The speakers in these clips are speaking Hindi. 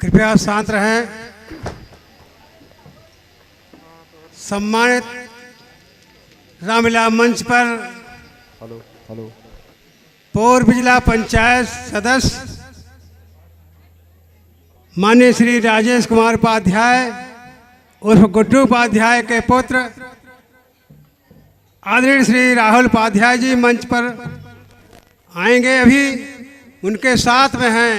कृपया शांत रहें। सम्मानित रामलीला मंच पर हेलो पूर्व जिला पंचायत सदस्य माननीय श्री राजेश कुमार उपाध्याय उर्फ गुड्डू उपाध्याय के पुत्र आदरणीय श्री राहुल उपाध्याय जी मंच पर आएंगे। अभी उनके साथ में हैं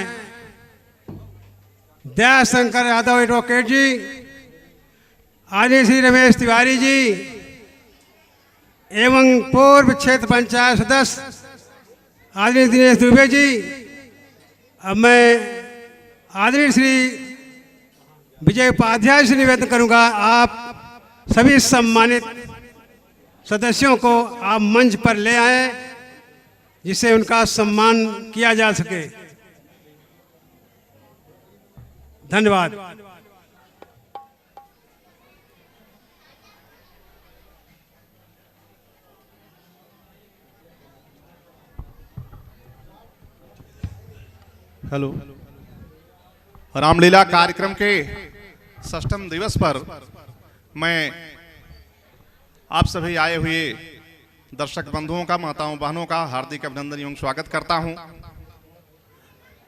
दयाशंकर यादव एडवोकेट जी, आदरणीय श्री रमेश तिवारी जी एवं पूर्व क्षेत्र पंचायत सदस्य आदरणीय दिनेश दुबे जी। अब मैं आदरणीय श्री विजय उपाध्याय से निवेदन करूंगा, आप सभी सम्मानित सदस्यों को आप मंच पर ले आएं जिससे उनका सम्मान किया जा सके। धन्यवाद। हेलो। रामलीला कार्यक्रम के 6ठम दिवस पर मैं आप सभी आए हुए दर्शक बंधुओं का, माताओं बहनों का हार्दिक अभिनंदन एवं स्वागत करता हूं।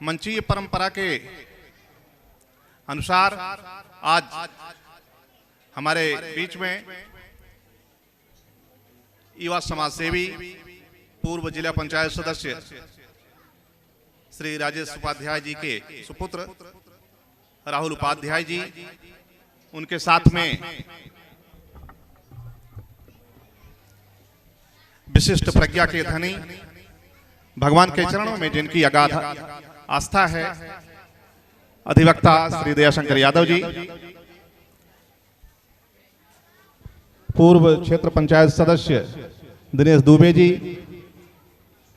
मंचीय परंपरा के अनुसार आज हमारे बीच में युवा समाज सेवी पूर्व जिला पंचायत सदस्य श्री राजेश उपाध्याय जी के सुपुत्र राहुल उपाध्याय जी, उनके साथ में विशिष्ट प्रज्ञा के धनी, भगवान के चरणों में जिनकी अगाध आस्था है, अधिवक्ता श्री दयाशंकर यादव जी, पूर्व क्षेत्र पंचायत सदस्य दिनेश दुबे जी,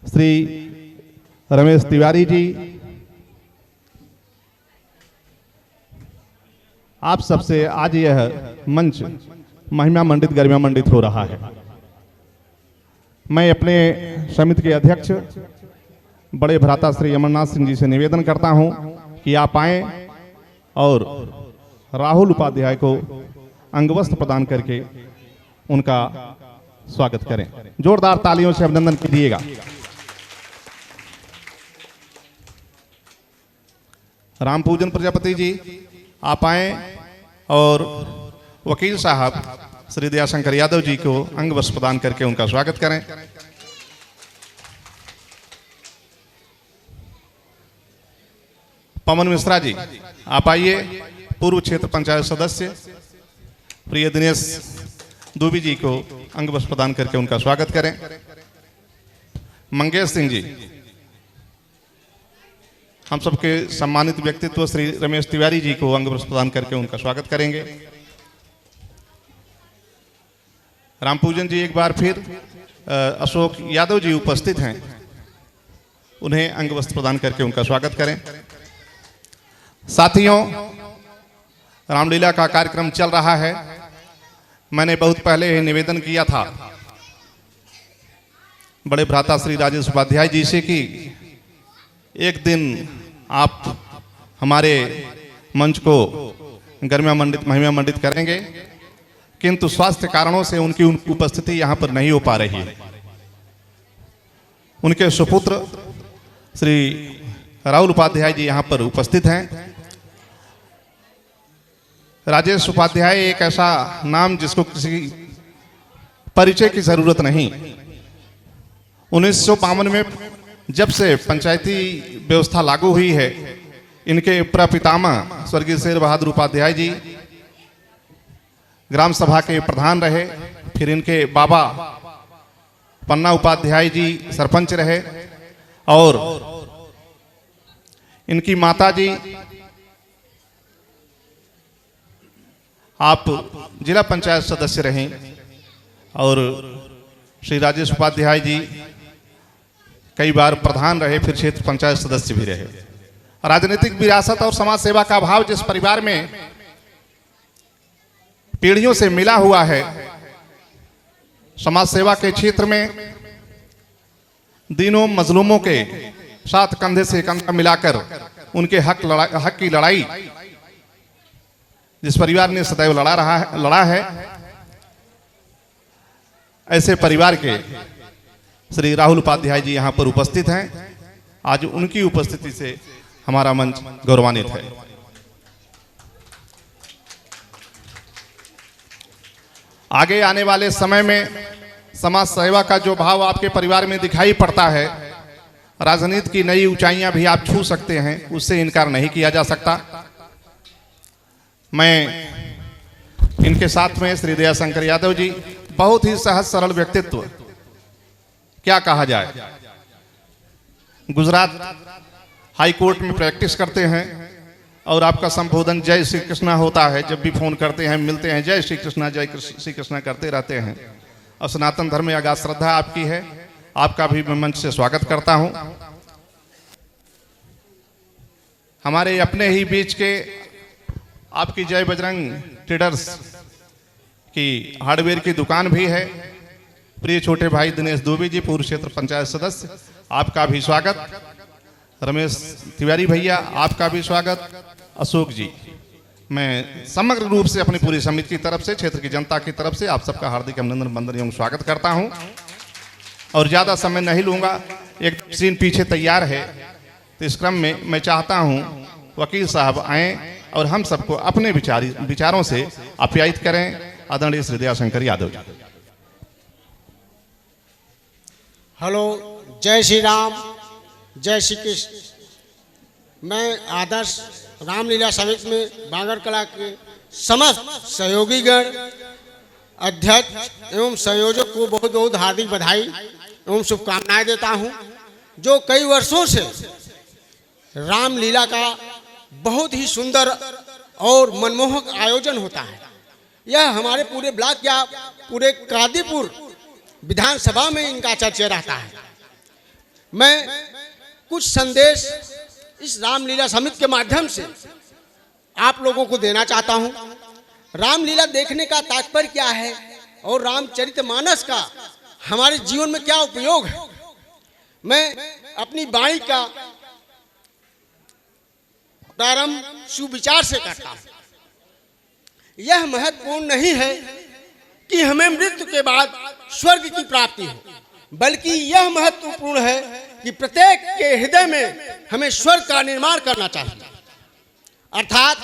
श्री रमेश तिवारी जी, आप सबसे आज यह मंच महिमा मंडित गरिमा मंडित हो रहा है। मैं अपने समिति के अध्यक्ष बड़े भ्राता श्री अमरनाथ सिंह जी से निवेदन करता हूं कि आप आए और राहुल उपाध्याय को अंगवस्त्र प्रदान करके उनका स्वागत करें। जोरदार तालियों से अभिनंदन कीजिएगा। राम पूजन प्रजापति जी आप आए और वकील साहब श्री दयाशंकर यादव जी को अंगवस्त्र प्रदान करके उनका स्वागत करें। पवन मिश्रा जी आप आइए, पूर्व क्षेत्र पंचायत सदस्य प्रिय दिनेश दुबे जी को अंगवस्त्र प्रदान करके उनका स्वागत करें। मंगेश सिंह जी, हम सबके सम्मानित व्यक्तित्व श्री रमेश तिवारी जी को अंगवस्त्र प्रदान करके उनका स्वागत करेंगे। राम पूजन जी एक बार फिर अशोक यादव जी उपस्थित हैं, उन्हें अंगवस्त्र प्रदान करके उनका स्वागत करें। साथियों, रामलीला का कार्यक्रम चल रहा है। मैंने बहुत पहले ही निवेदन किया था बड़े भ्राता श्री राजेश उपाध्याय जी से कि एक दिन आप हमारे मंच को गरिमा मंडित महिमा मंडित करेंगे, किंतु स्वास्थ्य कारणों से उनकी उपस्थिति यहां पर नहीं हो पा रही है। उनके सुपुत्र श्री राहुल उपाध्याय जी यहां पर उपस्थित हैं। राजेश उपाध्याय एक ऐसा नाम जिसको किसी परिचय की जरूरत नहीं। 1952 में जब से पंचायती व्यवस्था लागू हुई है, इनके प्रपितामह स्वर्गीय शेर बहादुर उपाध्याय जी ग्राम सभा के प्रधान रहे, फिर इनके बाबा पन्ना उपाध्याय जी सरपंच रहे और इनकी माता जी आप जिला पंचायत सदस्य रहे और श्री राजेश उपाध्याय जी कई बार प्रधान रहे, फिर क्षेत्र पंचायत सदस्य भी रहे। राजनीतिक विरासत और समाज सेवा का भाव जिस परिवार में पीढ़ियों से मिला हुआ है, समाज सेवा के क्षेत्र में दीनों मजलूमों के साथ कंधे से कंधा मिलाकर उनके हक की लड़ाई जिस परिवार ने सदैव लड़ा है, ऐसे परिवार के श्री राहुल उपाध्याय जी यहाँ पर उपस्थित हैं। आज उनकी उपस्थिति से हमारा मंच गौरवान्वित है। आगे आने वाले समय में समाज सेवा का जो भाव आपके परिवार में दिखाई पड़ता है, राजनीति की नई ऊंचाइयां भी आप छू सकते हैं, उससे इनकार नहीं किया जा सकता। मैं इनके साथ में श्री दयाशंकर यादव जी, बहुत ही सहज सरल व्यक्तित्व, क्या कहा जाए, गुजरात हाई कोर्ट में प्रैक्टिस करते हैं और आपका संबोधन जय श्री कृष्णा होता है। जब भी फोन करते हैं, मिलते हैं, जय श्री कृष्णा करते रहते हैं। और सनातन धर्म में अगाध श्रद्धा आपकी है, आपका भी मैं मंच से स्वागत करता हूं। हमारे अपने ही बीच के आपकी जय बजरंग ट्रेडर्स की हार्डवेयर की दुकान भी है। प्रिय छोटे भाई दिनेश दुबे जी, पूर्व क्षेत्र पंचायत सदस्य, आपका भी स्वागत। रमेश तिवारी भैया, आपका भी स्वागत। अशोक जी, मैं समग्र रूप से अपनी पूरी समिति की तरफ से, क्षेत्र की जनता की तरफ से आप सबका हार्दिक अभिनंदन वंदन एवं स्वागत करता हूं। और ज़्यादा समय नहीं लूँगा, एक सीन पीछे तैयार है, तो इस क्रम में मैं चाहता हूं वकील साहब आएँ और हम सबको अपने विचारों से आप्यायित करें। आदरणीय श्री दयाशंकर यादव जी। हेलो, जय श्री राम, जय श्री कृष्ण। मैं आदर्श रामलीला समिति में बांगर कला के समस्त सहयोगीगण, अध्यक्ष एवं संयोजक को बहुत बहुत हार्दिक बधाई एवं शुभकामनाएं देता हूं, जो कई वर्षों से रामलीला का बहुत ही सुंदर और मनमोहक आयोजन होता है। यह हमारे पूरे ब्लॉक या पूरे कादीपुर विधानसभा में इनका चर्चा रहता है। मैं कुछ संदेश इस रामलीला समिति के माध्यम से आप लोगों को देना चाहता हूं। रामलीला देखने का तात्पर्य क्या है और रामचरितमानस का हमारे जीवन में क्या उपयोग है, मैं अपनी वाणी का प्रारंभ सुविचार से करता हूं। यह महत्वपूर्ण नहीं है कि हमें मृत्यु के बाद स्वर्ग की प्राप्ति हो, बल्कि यह महत्वपूर्ण है कि प्रत्येक के हृदय में हमें स्वर्ग का निर्माण करना चाहिए। अर्थात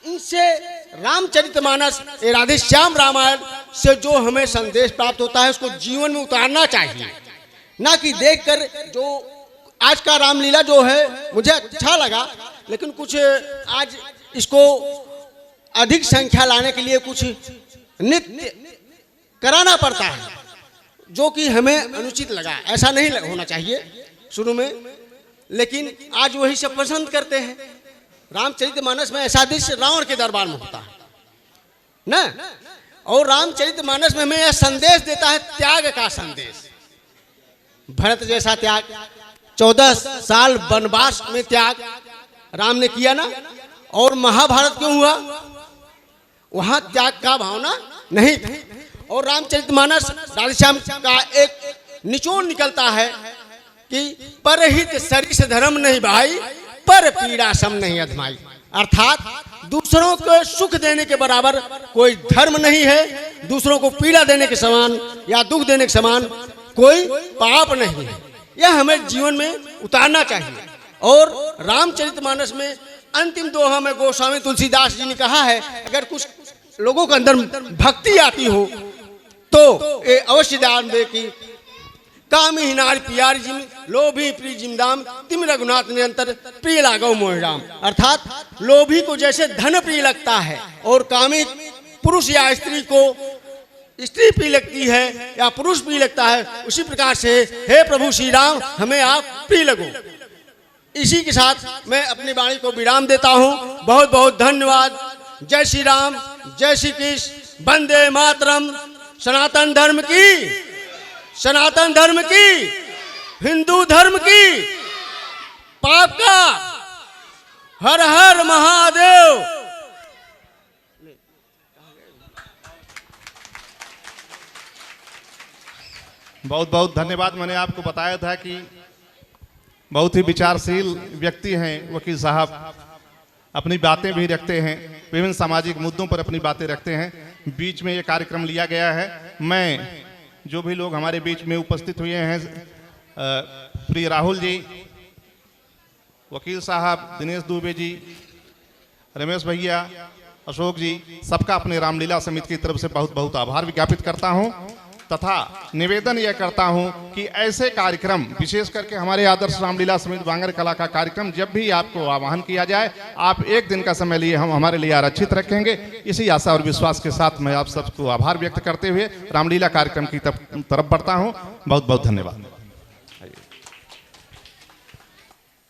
इनसे रामचरितमानस, राधेश्याम रामायण से जो हमें संदेश प्राप्त होता है, उसको जीवन में उतारना चाहिए, ना कि देखकर। जो आज का रामलीला जो है मुझे अच्छा लगा, लेकिन कुछ आज इसको अधिक संख्या लाने के लिए कुछ नित्य कराना पड़ता है, जो कि हमें अनुचित लगा। ऐसा नहीं होना चाहिए शुरू में, लेकिन आज वही सब पसंद करते हैं। रामचरितमानस में ऐसा दृश्य रावण के दरबार में होता है ना, और रामचरितमानस में हमें यह संदेश देता है, त्याग का संदेश। भरत जैसा त्याग, 14 साल वनवास में त्याग राम ने किया ना, और महाभारत क्यों हुआ, वहां त्याग का भावना नहीं था। और रामचरितमानस राधेश्याम का एक निचोड़ निकलता है कि परहित सरिस धर्म नहीं भाई, पर पीड़ा सम नहीं अधमाई। अर्थात दूसरों को सुख देने के बराबर कोई धर्म नहीं है, दूसरों को पीड़ा देने के समान या दुख देने के समान कोई पाप नहीं है। यह हमें जीवन में उतारना चाहिए। और रामचरितमानस में अंतिम दोहा में गोस्वामी तुलसीदास जी ने कहा है, अगर कुछ लोगों के अंदर भक्ति आती हो तो ये अवश्य ध्यान दे कि कामी हिनार प्यार जिम लोभी प्रिय जिमदाम तिम रघुनाथ निरंतर प्रिय लागो मोहराम। अर्थात लोभी को जैसे धन प्रिय लगता है और कामी पुरुष या स्त्री को स्त्री प्रिय लगती है या पुरुष प्रिय लगता है, उसी प्रकार से हे प्रभु श्री राम हमें आप प्रिय लगो। इसी के साथ मैं अपनी वाणी को विराम देता हूँ। बहुत बहुत धन्यवाद। जय श्री राम, जय श्री कृष्ण, वंदे मातरम। सनातन धर्म की, सनातन धर्म की, हिंदू धर्म की, पाप का हर हर महादेव। बहुत बहुत धन्यवाद। मैंने आपको बताया था कि बहुत ही विचारशील व्यक्ति हैं वकील साहब, अपनी बातें भी रखते हैं, विभिन्न सामाजिक मुद्दों पर अपनी बातें रखते हैं। बीच में ये कार्यक्रम लिया गया है। मैं जो भी लोग हमारे बीच में उपस्थित हुए हैं, प्रिय राहुल जी, वकील साहब, दिनेश दुबे जी, रमेश भैया, अशोक जी, सबका अपने रामलीला समिति की तरफ से बहुत बहुत आभार ज्ञापित करता हूं तथा निवेदन यह करता हूं कि ऐसे कार्यक्रम, विशेष करके हमारे आदर्श रामलीला समिति बांगर कला का कार्यक्रम जब भी आपको आह्वान किया जाए, आप एक दिन का समय लिए हम हमारे लिए आरक्षित रखेंगे। इसी आशा और विश्वास के साथ मैं आप सबको आभार व्यक्त करते हुए रामलीला कार्यक्रम की तरफ बढ़ता हूं। बहुत बहुत धन्यवाद।